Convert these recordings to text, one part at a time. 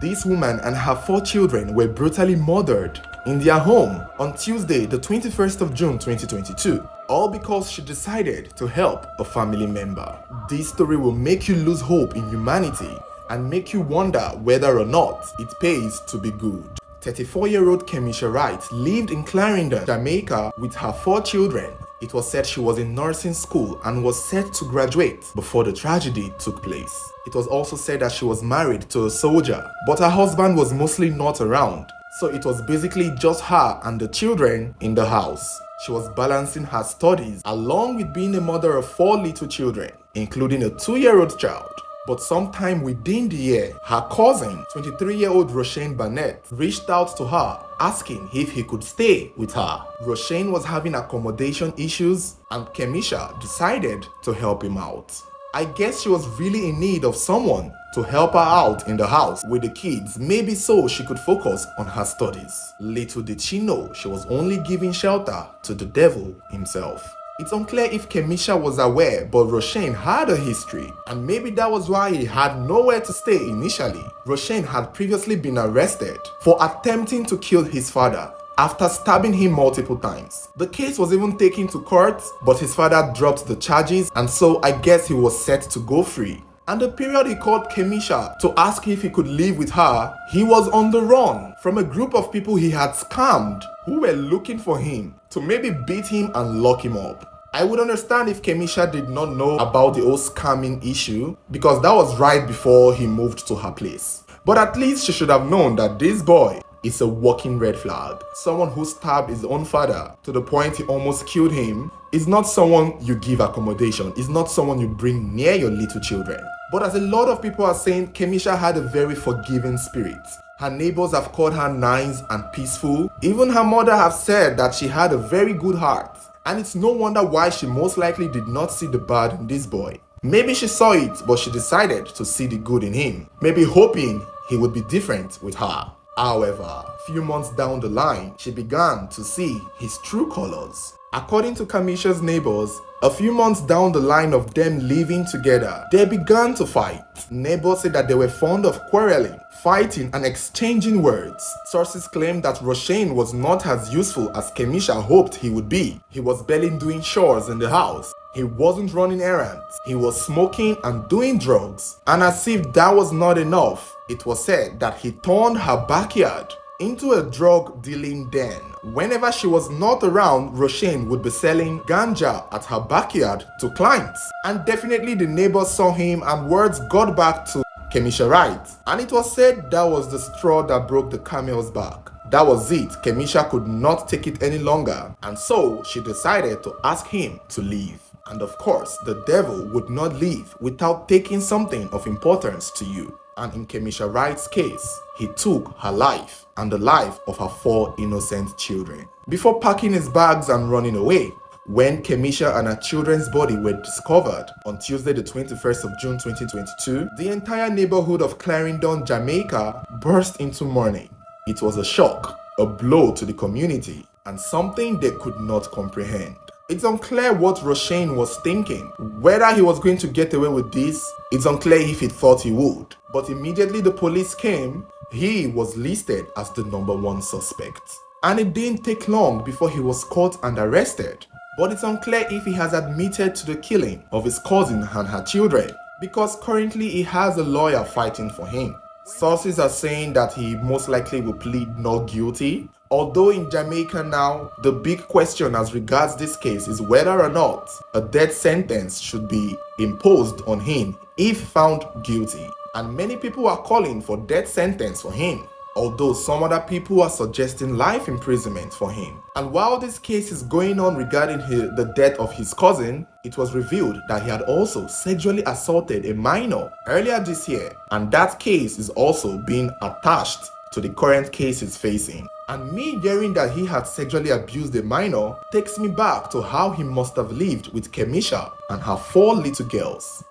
This woman and her 4 children were brutally murdered in their home on Tuesday, the 21st of June 2022, all because she decided to help a family member. This story will make you lose hope in humanity and make you wonder whether or not it pays to be good. 34-year-old Kemisha Wright lived in Clarendon, Jamaica with her 4 children. It was said she was in nursing school and was set to graduate before the tragedy took place. It was also said that she was married to a soldier, but her husband was mostly not around, so it was basically just her and the children in the house. She was balancing her studies along with being a mother of 4 little children, including a 2-year-old child. But sometime within the year, her cousin, 23-year-old Rushane reached out to her asking if he could stay with her. Rushane was having accommodation issues and Kemisha decided to help him out. I guess she was really in need of someone to help her out in the house with the kids, maybe so she could focus on her studies. Little did she know she was only giving shelter to the devil himself. It's unclear if Kemisha was aware, but Rushane had a history, and maybe that was why he had nowhere to stay initially. Rushane had previously been arrested for attempting to kill his father after stabbing him multiple times. The case was even taken to court, but his father dropped the charges, and so I guess he was set to go free. And the period he called Kemisha to ask if he could live with her, he was on the run from a group of people he had scammed who were looking for him to maybe beat him and lock him up. I would understand if Kemisha did not know about the whole scamming issue because that was right before he moved to her place. But at least she should have known that this boy is a walking red flag. Someone who stabbed his own father to the point he almost killed him is not someone you give accommodation, is not someone you bring near your little children. But as a lot of people are saying, Kemisha had a very forgiving spirit. Her neighbors have called her nice and peaceful. Even her mother have said that she had a very good heart. And it's no wonder why she most likely did not see the bad in this boy. Maybe she saw it, but she decided to see the good in him. Maybe hoping he would be different with her. However, a few months down the line, she began to see his true colors. According to Kemisha's neighbors, a few months down the line of them living together, they began to fight. Neighbors said that they were fond of quarreling, fighting and exchanging words. Sources claim that Rushane was not as useful as Kemisha hoped he would be. He was barely doing chores in the house. He wasn't running errands. He was smoking and doing drugs. And as if that was not enough, it was said that he turned her backyard into a drug dealing den. Whenever she was not around, Rushane would be selling ganja at her backyard to clients. And definitely the neighbors saw him and words got back to Kemisha Wright. And it was said that was the straw that broke the camel's back. That was it. Kemisha could not take it any longer. And so she decided to ask him to leave. And of course, the devil would not leave without taking something of importance to you. And in Kemisha Wright's case, he took her life and the life of her 4 innocent children before packing his bags and running away. When Kemisha and her children's body were discovered on Tuesday the 21st of June 2022, the entire neighborhood of Clarendon, Jamaica burst into mourning. It was a shock, a blow to the community, and something they could not comprehend. It's unclear what Rushane was thinking. Whether he was going to get away with this, it's unclear if he thought he would. But immediately the police came, he was listed as the #1 suspect. And it didn't take long before he was caught and arrested. But it's unclear if he has admitted to the killing of his cousin and her children, because currently he has a lawyer fighting for him. Sources are saying that he most likely will plead not guilty. Although in Jamaica now, the big question as regards this case is whether or not a death sentence should be imposed on him if found guilty. And many people are calling for death sentence for him, although some other people are suggesting life imprisonment for him. And while this case is going on regarding the death of his cousin, it was revealed that he had also sexually assaulted a minor earlier this year, and that case is also being attached to the current case he's facing. And me hearing that he had sexually abused a minor takes me back to how he must have lived with Kemisha and her 4 little girls.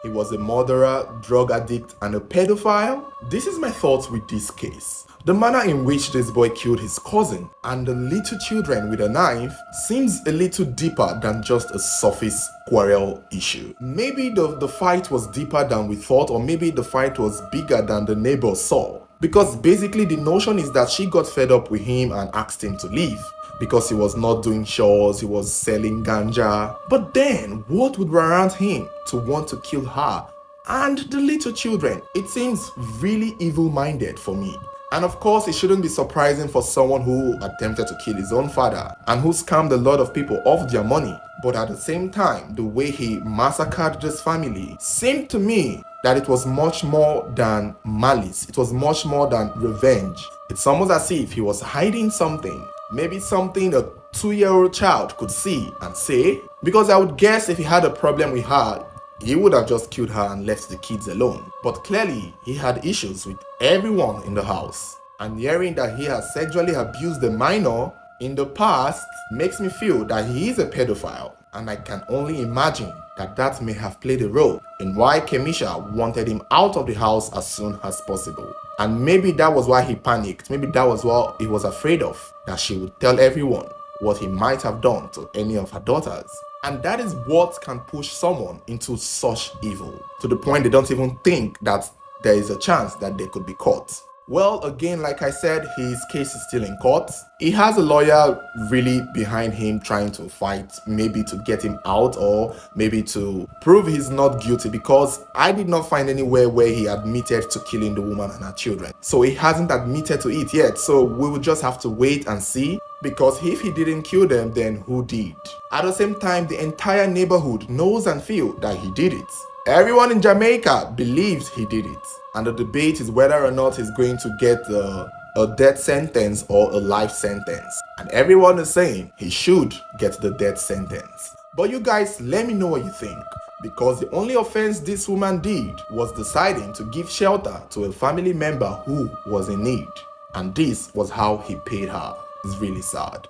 he was a murderer, drug addict, and a pedophile? This is my thoughts with this case. The manner in which this boy killed his cousin and the little children with a knife seems a little deeper than just a surface quarrel issue. Maybe the fight was deeper than we thought, or maybe the fight was bigger than the neighbor saw. Because basically the notion is that she got fed up with him and asked him to leave because he was not doing chores, he was selling ganja. But then, what would warrant him to want to kill her and the little children? It seems really evil-minded for me. And of course, it shouldn't be surprising for someone who attempted to kill his own father and who scammed a lot of people of their money. But at the same time, the way he massacred this family seemed to me that it was much more than malice. It was much more than revenge. It's almost as if he was hiding something. Maybe something a 2-year-old child could see and say. Because I would guess if he had a problem with her, he would have just killed her and left the kids alone. But clearly, he had issues with everyone in the house. And hearing that he has sexually abused a minor in the past makes me feel that he is a pedophile. And I can only imagine that that may have played a role in why Kemisha wanted him out of the house as soon as possible. And maybe that was why he panicked. Maybe that was what he was afraid of, that she would tell everyone what he might have done to any of her daughters. And that is what can push someone into such evil, to the point they don't even think that there is a chance that they could be caught. Well, again, like I said, his case is still in court. He has a lawyer really behind him trying to fight, maybe to get him out or maybe to prove he's not guilty, because I did not find anywhere where he admitted to killing the woman and her children. So he hasn't admitted to it yet. So we will just have to wait and see, because if he didn't kill them, then who did? At the same time, the entire neighborhood knows and feels that he did it. Everyone in Jamaica believes he did it. And the debate is whether or not he's going to get a death sentence or a life sentence. And everyone is saying he should get the death sentence. But you guys, let me know what you think. Because the only offense this woman did was deciding to give shelter to a family member who was in need. And this was how he paid her. It's really sad.